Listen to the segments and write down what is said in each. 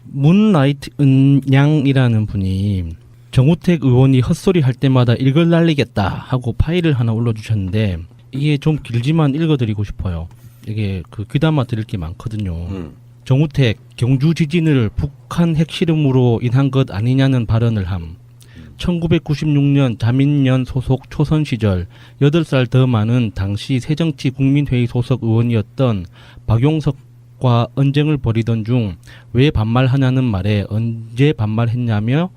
문라이트 은양이라는 분이 정우택 의원이 헛소리 할 때마다 읽을 날리겠다 하고 파일을 하나 올려주셨는데 이게 좀 길지만 읽어드리고 싶어요. 이게 그 귀담아 드릴 게 많거든요. 정우택 경주 지진을 북한 핵실험으로 인한 것 아니냐는 발언을 함. 1996년 자민련 소속 초선 시절 8살 더 많은 당시 새정치국민회의 소속 의원이었던 박용석과 언쟁을 벌이던 중 왜 반말하냐는 말에 언제 반말했냐며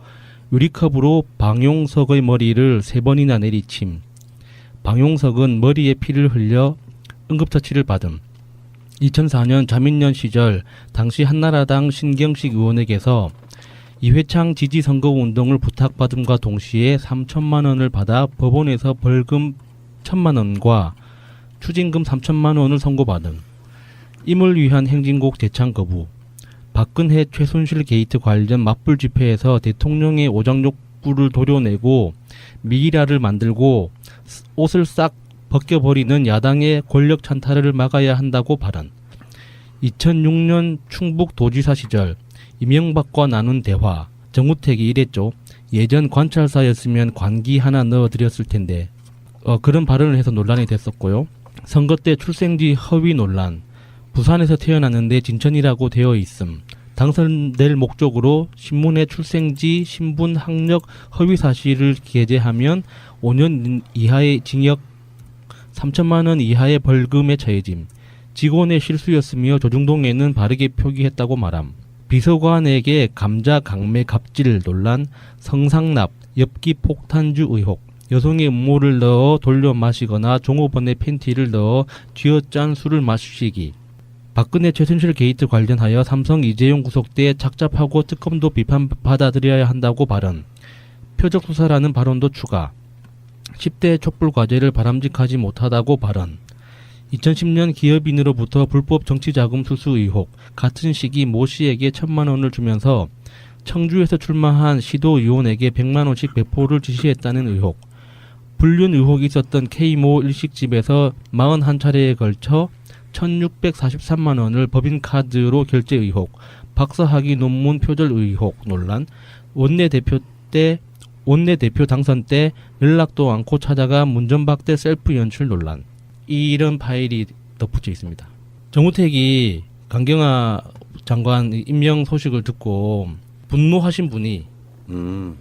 유리컵으로 박용석의 머리를 3번이나 내리침. 박용석은 머리에 피를 흘려 응급처치를 받음. 2004년 자민련 시절 당시 한나라당 신경식 의원에게서 이회창 지지선거운동을 부탁받음과 동시에 3천만 원을 받아 법원에서 벌금 1천만 원과 추징금 3천만 원을 선고받음. 임을 위한 행진곡 재창 거부. 박근혜 최순실 게이트 관련 맞불 집회에서 대통령의 오장 욕구를 도려내고 미이라를 만들고 옷을 싹 벗겨버리는 야당의 권력 찬탈을 막아야 한다고 발언. 2006년 충북도지사 시절 이명박과 나눈 대화. 정우택이 이랬죠. 예전 관찰사였으면 관기 하나 넣어드렸을 텐데. 그런 발언을 해서 논란이 됐었고요. 선거 때 출생지 허위 논란. 부산에서 태어났는데 진천이라고 되어 있음. 당선될 목적으로 신문의 출생지, 신분, 학력, 허위 사실을 게재하면 5년 이하의 징역 3천만 원 이하의 벌금에 처해짐. 직원의 실수였으며 조중동에는 바르게 표기했다고 말함. 비서관에게 감자 강매 갑질 논란, 성상납, 엽기 폭탄주 의혹, 여성의 음모를 넣어 돌려 마시거나 종업원의 팬티를 넣어 쥐어짠 술을 마시기. 박근혜 최순실 게이트 관련하여 삼성 이재용 구속대 착잡하고 특검도 비판 받아들여야 한다고 발언. 표적 수사라는 발언도 추가. 10대 촛불 과제를 바람직하지 못하다고 발언. 2010년 기업인으로부터 불법 정치자금 수수 의혹. 같은 시기 모 씨에게 1,000만 원을 주면서 청주에서 출마한 시도 의원에게 100만 원씩 배포를 지시했다는 의혹. 불륜 의혹이 있었던 K모 일식집에서 41차례에 걸쳐 1,643만 원을 법인카드로 결제 의혹, 박사학위 논문 표절 의혹 논란, 원내대표 당선 때 연락도 않고 찾아가 문전박대 셀프 연출 논란. 이런 파일이 덧붙여 있습니다. 정우택이 강경화 장관 임명 소식을 듣고 분노하신 분이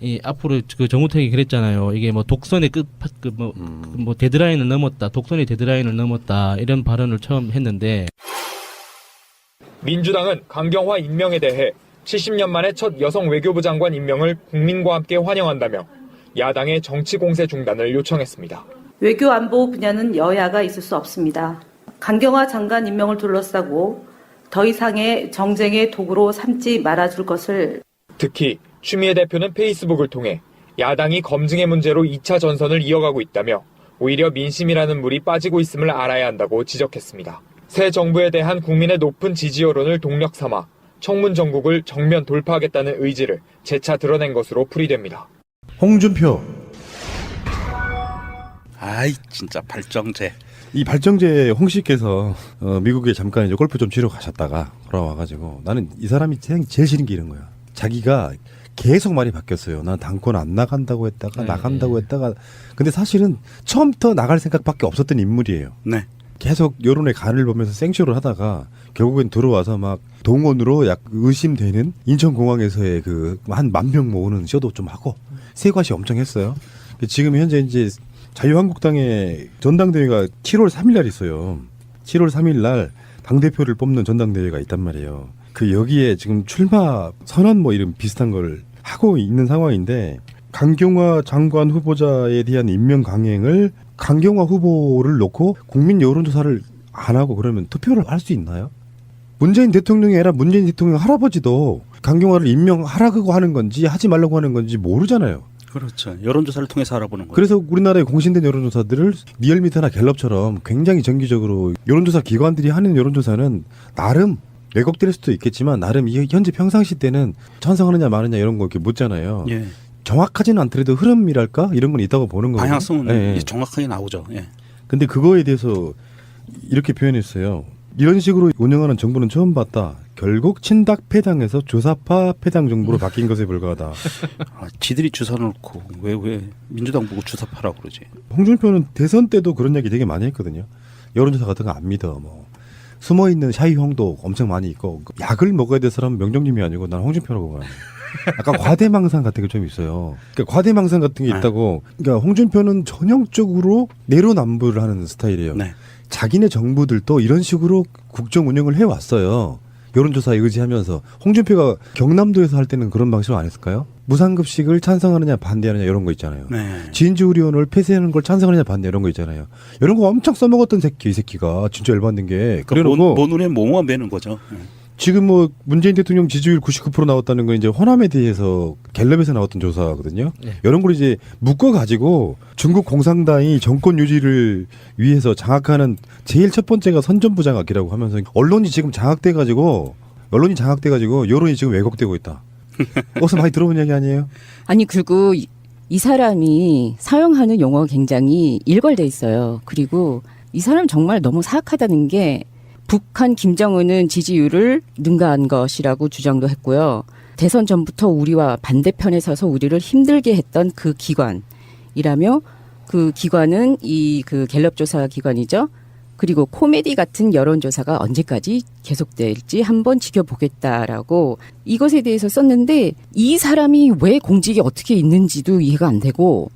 이 앞으로 그 정우택이 그랬잖아요. 이게 뭐 독선의 뭐 데드라인을 넘었다. 독선의 데드라인을 넘었다. 이런 발언을 처음 했는데 민주당은 강경화 임명에 대해 70년 만에 첫 여성 외교부 장관 임명을 국민과 함께 환영한다며 야당의 정치 공세 중단을 요청했습니다. 외교 안보 분야는 여야가 있을 수 없습니다. 강경화 장관 임명을 둘러싸고 더 이상의 정쟁의 도구로 삼지 말아줄 것을. 특히 추미애 대표는 페이스북을 통해 야당이 검증의 문제로 2차 전선을 이어가고 있다며 오히려 민심이라는 물이 빠지고 있음을 알아야 한다고 지적했습니다. 새 정부에 대한 국민의 높은 지지 여론을 동력 삼아 청문 정국을 정면 돌파하겠다는 의지를 재차 드러낸 것으로 풀이됩니다. 홍준표. 아이 진짜 발정제. 이 발정제 홍 씨께서 미국에 잠깐 이제 골프 좀 치러 가셨다가 돌아와가지고 나는 이 사람이 제일 싫은 게 이런 거야. 자기가 계속 말이 바뀌었어요. 난 당권 안 나간다고 했다가 나간다고 했다가 근데 사실은 처음부터 나갈 생각밖에 없었던 인물이에요. 네. 계속 여론의 간을 보면서 생쇼를 하다가 결국엔 들어와서 막 동원으로 약 의심되는 인천공항에서의 그 한 10,000명 모으는 쇼도 좀 하고 세과시 엄청 했어요. 지금 현재 이제 자유한국당의 전당대회가 7월 3일 날 있어요. 7월 3일 날 당대표를 뽑는 전당대회가 있단 말이에요. 그 여기에 지금 출마 선언 뭐 이런 비슷한 걸 하고 있는 상황인데 강경화 장관 후보자에 대한 임명 강행을 강경화 후보를 놓고 국민 여론조사를 안 하고 그러면 투표를 할 수 있나요? 문재인 대통령이 아니라 문재인 대통령 할아버지도 강경화를 임명하라고 하는 건지 하지 말라고 하는 건지 모르잖아요. 그렇죠. 여론조사를 통해서 알아보는 거예요. 그래서 우리나라의 공신된 여론조사들을 리얼미터나 갤럽처럼 굉장히 정기적으로 여론조사 기관들이 하는 여론조사는 나름 왜곡될 수도 있겠지만 나름 이 현재 평상시 때는 찬성하느냐 마느냐 이런 거 이렇게 묻잖아요. 예. 정확하지는 않더라도 흐름이랄까 이런 건 있다고 보는 거예요. 방향성은 예. 정확하게 나오죠. 예. 근데 그거에 대해서 이렇게 표현했어요. 이런 식으로 운영하는 정부는 처음 봤다. 결국 친박 패당에서 조사파 패당 정부로 바뀐 것에 불과하다. 지들이 주사 놓고 왜 민주당 보고 주사파라고 그러지? 홍준표는 대선 때도 그런 얘기 되게 많이 했거든요. 여론조사 같은 거 안 믿어. 뭐 숨어있는 샤이형도 엄청 많이 있고 약을 먹어야 될 사람은 명정님이 아니고 난 홍준표라고 봐요. 약간 과대망상 같은 게 좀 있어요. 그러니까 과대망상 같은 게 있다고. 그러니까 홍준표는 전형적으로 내로남불을 하는 스타일이에요. 네. 자기네 정부들도 이런 식으로 국정 운영을 해왔어요. 여론조사에 의지하면서. 홍준표가 경남도에서 할 때는 그런 방식으로 안 했을까요? 무상급식을 찬성하느냐 반대하느냐 이런 거 있잖아요. 네. 진주의료원을 폐쇄하는 걸 찬성하느냐 반대 이런 거 있잖아요. 이런 거 엄청 써먹었던 새끼 이 새끼가 진짜 열받는 게. 그래놓고 뭐 눈에 뭐만 매는 거죠. 지금 뭐 문재인 대통령 지지율 99% 나왔다는 건 이제 호남에 대해서 갤럽에서 나왔던 조사거든요. 네. 이런 걸 이제 묶어가지고 중국 공산당이 정권 유지를 위해서 장악하는 제일 첫 번째가 선전부 장악이라고 하면서 언론이 장악돼가지고 여론이 지금 왜곡되고 있다. 어디서 많이 들어본 얘기 아니에요? 아니 그리고 이 사람이 사용하는 용어가 굉장히 일괄돼 있어요. 그리고 이 사람 정말 너무 사악하다는 게 북한 김정은은 지지율을 능가한 것이라고 주장도 했고요. 대선 전부터 우리와 반대편에 서서 우리를 힘들게 했던 그 기관이라며 그 기관은 이 그 갤럽 조사 기관이죠. 그리고 코미디 같은 여론조사가 언제까지 계속될지 한번 지켜보겠다라고 이것에 대해서 썼는데 이 사람이 왜 공직에 어떻게 있는지도 이해가 안 되고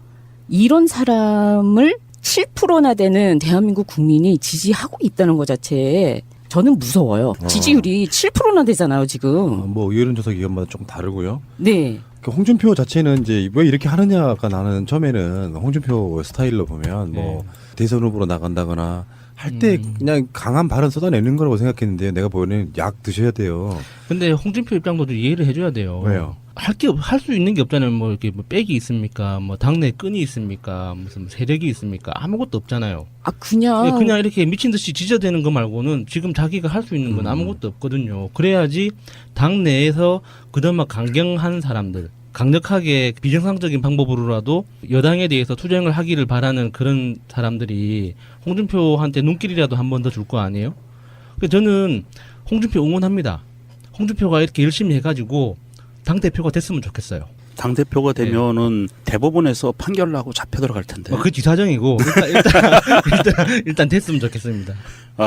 이런 사람을 7%나 되는 대한민국 국민이 지지하고 있다는 것 자체에 저는 무서워요. 지지율이 7%나 되잖아요, 지금. 뭐 여론조사 기관마다 조금 다르고요. 네. 그 홍준표 자체는 이제 왜 이렇게 하느냐가 나는 처음에는 홍준표 스타일로 보면 뭐 대선 후보로 나간다거나 할 때 그냥 강한 발언 쏟아내는 거라고 생각했는데 내가 보기에는 약 드셔야 돼요. 근데 홍준표 입장도 좀 이해를 해줘야 돼요. 왜요? 할 수 있는 게 없잖아요. 뭐 이렇게 뭐 백이 있습니까? 뭐 당내 끈이 있습니까? 무슨 세력이 있습니까? 아무것도 없잖아요. 아, 그냥. 그냥 이렇게 미친 듯이 지저대는 거 말고는 지금 자기가 할 수 있는 건 아무것도 없거든요. 그래야지 당 내에서 그나마 강경한 사람들, 강력하게 비정상적인 방법으로라도 여당에 대해서 투쟁을 하기를 바라는 그런 사람들이 홍준표한테 눈길이라도 한 번 더 줄 거 아니에요? 그래서 저는 홍준표 응원합니다. 홍준표가 이렇게 열심히 해가지고 당대표가 됐으면 좋겠어요. 당대표가 되면은 대법원에서 판결 나고 잡혀 들어갈 텐데. 그 뒤사정이고 일단 됐으면 좋겠습니다.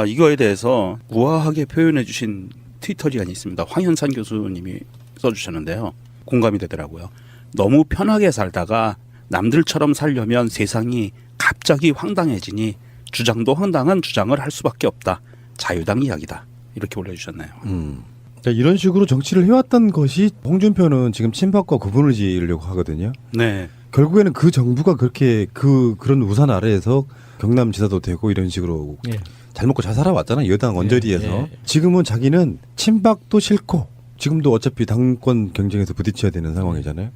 이거에 대해서 우아하게 표현해 주신 트위터리안이 있습니다. 황현산 교수님이 써주셨는데요. 공감이 되더라고요. 너무 편하게 살다가 남들처럼 살려면 세상이 갑자기 황당해지니 주장도 황당한 주장을 할 수밖에 없다. 자유당 이야기다. 이렇게 올려주셨네요. 이런 식으로 정치를 해왔던 것이 홍준표는 지금 친박과 구분을 지으려고 하거든요. 네. 결국에는 그 정부가 그렇게 그런 우산 아래에서 경남지사도 되고 이런 식으로 예. 잘 먹고 잘 살아왔잖아요. 여당 언저리에서. 예. 지금은 자기는 친박도 싫고 지금도 어차피 당권 경쟁에서 부딪혀야 되는 상황이잖아요.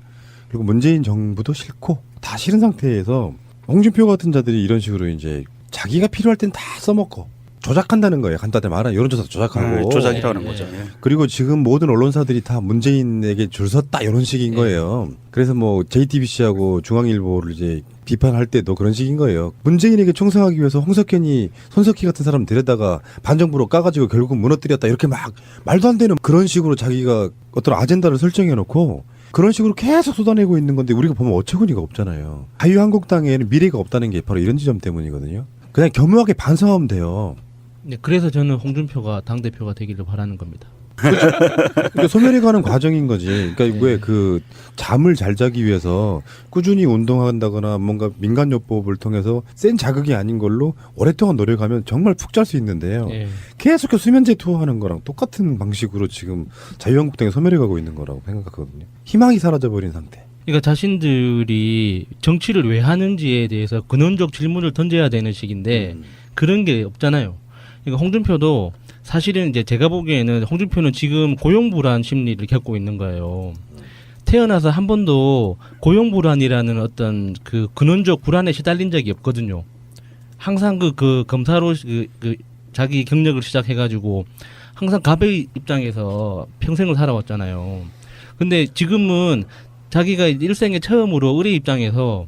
그리고 문재인 정부도 싫고 다 싫은 상태에서 홍준표 같은 자들이 이런 식으로 이제 자기가 필요할 땐 다 써먹고 조작한다는 거예요. 간단히 말하면 여론조사 조작하고. 조작이라는 거죠. 예. 그리고 지금 모든 언론사들이 다 문재인에게 줄 섰다 이런 식인 거예요. 그래서 뭐 JTBC하고 중앙일보를 이제 비판할 때도 그런 식인 거예요. 문재인에게 충성하기 위해서 홍석현이 손석희 같은 사람 데려다가 반정부로 까가지고 결국 무너뜨렸다 이렇게 막 말도 안 되는 그런 식으로 자기가 어떤 아젠다를 설정해 놓고 그런 식으로 계속 쏟아내고 있는 건데 우리가 보면 어처구니가 없잖아요. 자유한국당에는 미래가 없다는 게 바로 이런 지점 때문이거든요. 그냥 겸허하게 반성하면 돼요. 네, 그래서 저는 홍준표가 당대표가 되기를 바라는 겁니다. 그러니까 소멸해가는 과정인 거지. 그러니까 왜 그 잠을 잘 자기 위해서 꾸준히 운동한다거나 뭔가 민간요법을 통해서 센 자극이 아닌 걸로 오랫동안 노력하면 정말 푹 잘 수 있는데요. 예. 계속해서 수면제 투하하는 거랑 똑같은 방식으로 지금 자유한국당이 소멸해가고 있는 거라고 생각하거든요. 희망이 사라져버린 상태. 그러니까 자신들이 정치를 왜 하는지에 대해서 근원적 질문을 던져야 되는 시기인데 그런 게 없잖아요. 그러니까 홍준표도 사실은 이제 제가 보기에는 홍준표는 지금 고용불안 심리를 겪고 있는 거예요. 태어나서 한 번도 고용불안이라는 어떤 그 근원적 불안에 시달린 적이 없거든요. 항상 그 검사로 자기 경력을 시작해가지고 항상 갑의 입장에서 평생을 살아왔잖아요. 근데 지금은 자기가 일생에 처음으로 의뢰 입장에서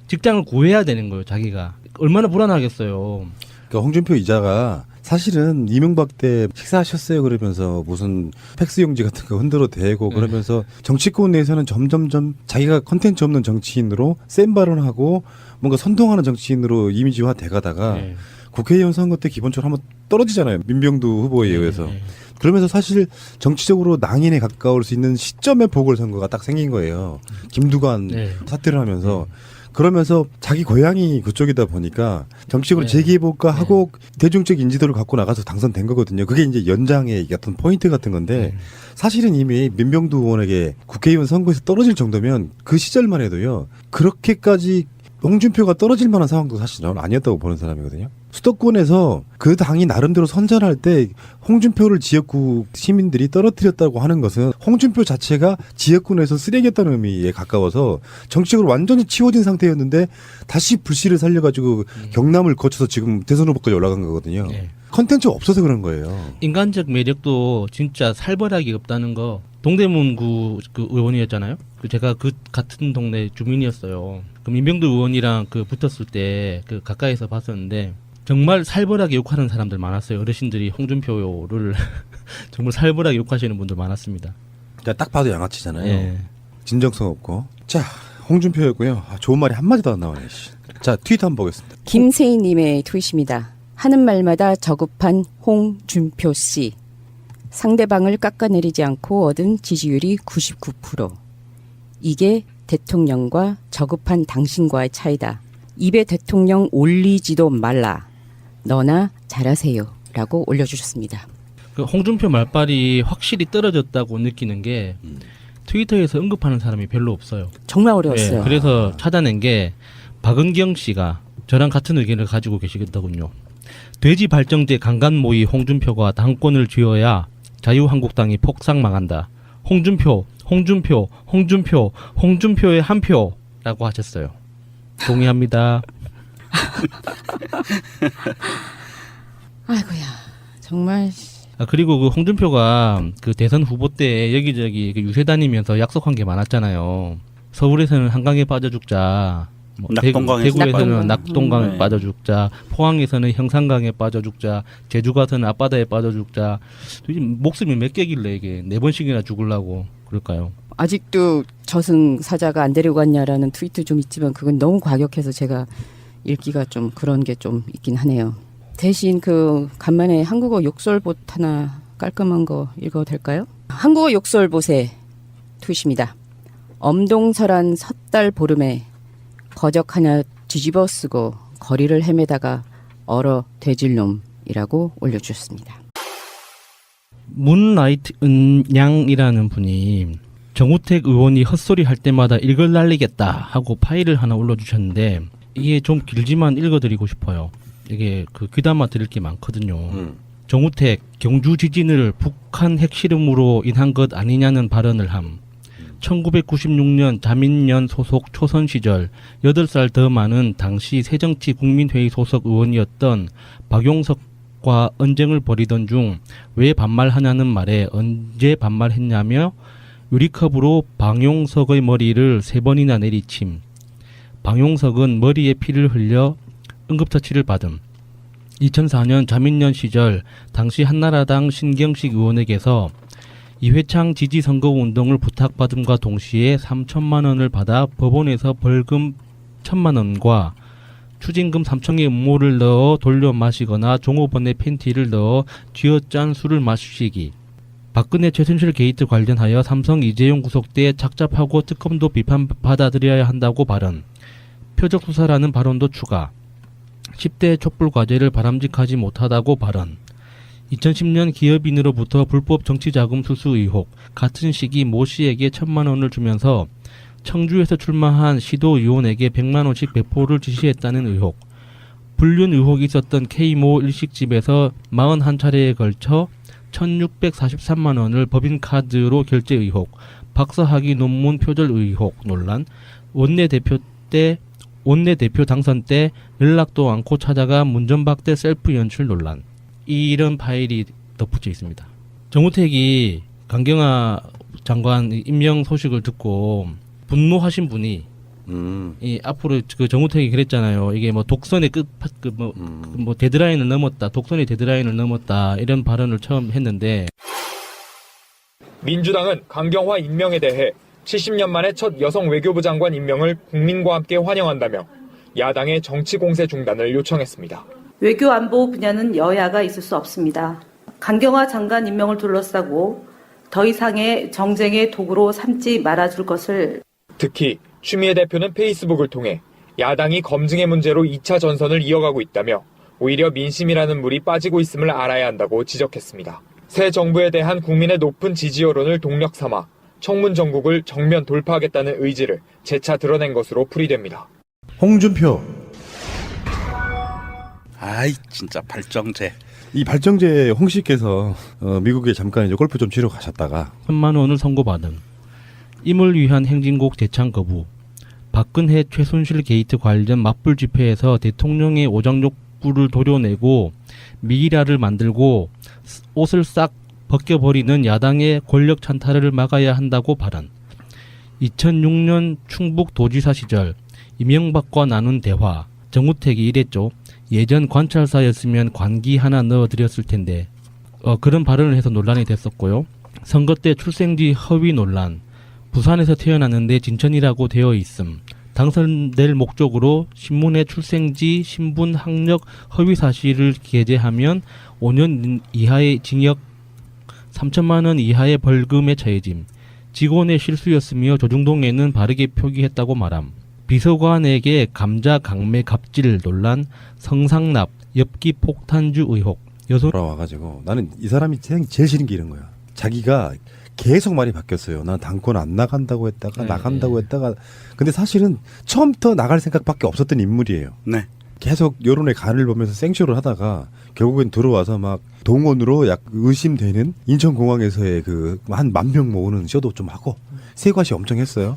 직장을 구해야 되는 거예요. 자기가 얼마나 불안하겠어요. 그러니까 홍준표 이자가 사실은 이명박 때 식사하셨어요 그러면서 무슨 팩스용지 같은 거 흔들어 대고 그러면서 정치권 내에서는 점점점 자기가 컨텐츠 없는 정치인으로 센 발언하고 뭔가 선동하는 정치인으로 이미지화 돼가다가 네. 국회의원 선거 때 기본적으로 한번 떨어지잖아요. 민병두 후보에 의해서. 네. 그러면서 사실 정치적으로 낭인에 가까울 수 있는 시점에 보궐선거가 딱 생긴 거예요. 김두관 네. 사퇴를 하면서. 그러면서 자기 고향이 그쪽이다 보니까 정치적으로 네. 재기해볼까 하고 대중적 인지도를 갖고 나가서 당선된 거거든요. 그게 이제 연장의 어떤 포인트 같은 건데 사실은 이미 민병두 의원에게 국회의원 선거에서 떨어질 정도면 그 시절만 해도요. 그렇게까지 홍준표가 떨어질 만한 상황도 사실 저는 아니었다고 보는 사람이거든요. 수도권에서 그 당이 나름대로 선전할 때 홍준표를 지역구 시민들이 떨어뜨렸다고 하는 것은 홍준표 자체가 지역군에서 쓰레기였다는 의미에 가까워서 정치적으로 완전히 치워진 상태였는데 다시 불씨를 살려가지고 경남을 거쳐서 지금 대선 후보까지 올라간 거거든요. 네. 컨텐츠가 없어서 그런 거예요. 인간적 매력도 진짜 살벌하게 없다는 거. 동대문구 그 의원이었잖아요. 제가 그 같은 동네 주민이었어요. 그 민병두 의원이랑 그 붙었을 때 그 가까이서 봤었는데 정말 살벌하게 욕하는 사람들 많았어요. 어르신들이 홍준표를 정말 살벌하게 욕하시는 분들 많았습니다. 자, 딱 봐도 양아치잖아요. 예. 진정성 없고. 자, 홍준표였고요. 좋은 말이 한마디도 안 나오네. 씨. 자, 트위터 한번 보겠습니다. 김세희님의 트윗입니다. 하는 말마다 저급한 홍준표 씨. 상대방을 깎아내리지 않고 얻은 지지율이 99%. 이게 대통령과 저급한 당신과의 차이다. 입에 대통령 올리지도 말라. 너나 잘하세요. 라고 올려주셨습니다. 그 홍준표 말빨이 확실히 떨어졌다고 느끼는 게 트위터에서 언급하는 사람이 별로 없어요. 정말 어려웠어요. 네, 그래서 찾아낸 게 박은경 씨가 저랑 같은 의견을 가지고 계시겠더군요. 돼지 발정제 강간 모의 홍준표가 당권을 쥐어야 자유한국당이 폭삭 망한다. 홍준표의 한 표라고 하셨어요. 동의합니다. 아이고야, 정말. 그리고 그 홍준표가 그 대선 후보 때 여기저기 그 유세 다니면서 약속한 게 많았잖아요. 서울에서는 한강에 빠져 죽자. 뭐 대구에서는 낙동강에 빠져 죽자. 포항에서는 형산강에 빠져 죽자. 제주 가서는 앞바다에 빠져 죽자. 도대체 목숨이 몇 개길래 이게 4번씩이나 죽으려고 그럴까요? 아직도 저승사자가 안 데려갔냐라는 트윗도 좀 있지만 그건 너무 과격해서 제가 읽기가 좀 그런 게 좀 있긴 하네요. 대신 그 간만에 한국어 욕설봇 하나 깔끔한 거 읽어도 될까요? 한국어 욕설봇의 트윗입니다. 엄동설한 섣달 보름에 거적 하나 뒤집어 쓰고 거리를 헤매다가 얼어 돼질놈이라고 올려주셨습니다. 문라이트 은양이라는 분이 정우택 의원이 헛소리 할 때마다 읽을 날리겠다 하고 파일을 하나 올려주셨는데 이게 좀 길지만 읽어드리고 싶어요. 이게 그 귀담아 드릴 게 많거든요. 정우택 경주 지진을 북한 핵실험으로 인한 것 아니냐는 발언을 함. 1996년 자민련 소속 초선 시절 8살 더 많은 당시 새정치국민회의 소속 의원이었던 박용석과 언쟁을 벌이던 중 왜 반말하냐는 말에 언제 반말했냐며 유리컵으로 방용석의 머리를 3번이나 내리침. 방용석은 머리에 피를 흘려 응급처치를 받음. 2004년 자민련 시절 당시 한나라당 신경식 의원에게서 이회창 지지선거운동을 부탁받음과 동시에 3천만 원을 받아 법원에서 벌금 1천만 원과 추징금 3천의 음모를 넣어 돌려 마시거나 종업원의 팬티를 넣어 쥐어짠 술을 마시기. 박근혜 최순실 게이트 관련하여 삼성 이재용 구속대 착잡하고 특검도 비판받아들여야 한다고 발언. 표적수사라는 발언도 추가. 10대 촛불 과제를 바람직하지 못하다고 발언. 2010년 기업인으로부터 불법 정치자금 수수 의혹. 같은 시기 모 씨에게 1,000만 원을 주면서 청주에서 출마한 시도 의원에게 100만 원씩 배포를 지시했다는 의혹. 불륜 의혹이 있었던 K모 일식집에서 41차례에 걸쳐 1,643만 원을 법인카드로 결제 의혹. 박사학위 논문 표절 의혹 논란. 원내대표 당선 때 연락도 않고 찾아가 문전박대 셀프 연출 논란. 이런 파일이 덧붙여 있습니다. 정우택이 강경화 장관 임명 소식을 듣고 분노하신 분이 이 앞으로 그 정우택이 그랬잖아요. 이게 뭐 독선의 뭐 데드라인을 넘었다. 독선의 데드라인을 넘었다. 이런 발언을 처음 했는데 민주당은 강경화 임명에 대해 70년 만에 첫 여성 외교부 장관 임명을 국민과 함께 환영한다며 야당의 정치 공세 중단을 요청했습니다. 외교 안보 분야는 여야가 있을 수 없습니다. 강경화 장관 임명을 둘러싸고 더 이상의 정쟁의 도구로 삼지 말아줄 것을 특히 추미애 대표는 페이스북을 통해 야당이 검증의 문제로 2차 전선을 이어가고 있다며 오히려 민심이라는 물이 빠지고 있음을 알아야 한다고 지적했습니다. 새 정부에 대한 국민의 높은 지지 여론을 동력 삼아 청문 정국을 정면 돌파하겠다는 의지를 재차 드러낸 것으로 풀이됩니다. 홍준표. 아이 진짜 발정제. 이 발정제 홍 씨께서 미국에 잠깐 이제 골프 좀 치러 가셨다가 3만 원을 선고받은 임을 위한 행진곡 재창 거부, 박근혜 최순실 게이트 관련 맞불 집회에서 대통령의 오장육부를 도려내고 미이라를 만들고 옷을 싹 벗겨버리는 야당의 권력 찬탈을 막아야 한다고 발언. 2006년 충북 도지사 시절 이명박과 나눈 대화, 정우택이 이랬죠. 예전 관찰사였으면 관기 하나 넣어드렸을 텐데 그런 발언을 해서 논란이 됐었고요. 선거 때 출생지 허위 논란, 부산에서 태어났는데 진천이라고 되어 있음, 당선될 목적으로 신문의 출생지, 신분, 학력, 허위 사실을 게재하면 5년 이하의 징역 3천만 원 이하의 벌금에 처해짐, 직원의 실수였으며 조중동에는 바르게 표기했다고 말함, 비서관에게 감자 강매 갑질 논란, 성상납, 엽기 폭탄주 의혹, 여성 돌아와가지고 나는 이 사람이 제일 싫은 게 이런 거야. 자기가 계속 말이 바뀌었어요. 난 당권 안 나간다고 했다가 나간다고 했다가 근데 사실은 처음부터 나갈 생각밖에 없었던 인물이에요. 네. 계속 여론의 간을 보면서 생쇼를 하다가 결국엔 들어와서 막 동원으로 약 의심되는 인천공항에서의 그 한 10,000명 모으는 쇼도 좀 하고 세과시 엄청 했어요.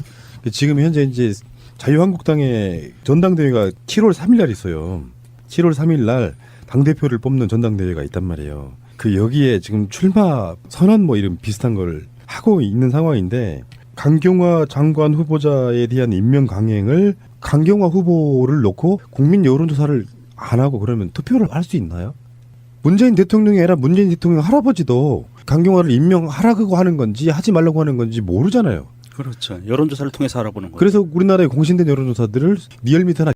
지금 현재 이제 자유한국당의 전당대회가 7월 3일 날 있어요. 7월 3일 날 당대표를 뽑는 전당대회가 있단 말이에요. 그 여기에 지금 출마 선언 뭐 이런 비슷한 걸 하고 있는 상황인데 강경화 장관 후보자에 대한 임명 강행을 강경화 후보를 놓고 국민 여론조사를 안 하고 그러면 투표를 할 수 있나요? 문재인 대통령이 아니라 문재인 대통령 할아버지도 강경화를 임명하라고 하는 건지 하지 말라고 하는 건지 모르잖아요. 그렇죠. 여론조사를 통해서 알아보는 거예요. 그래서 우리나라의 공신된 여론조사들을 리얼미터나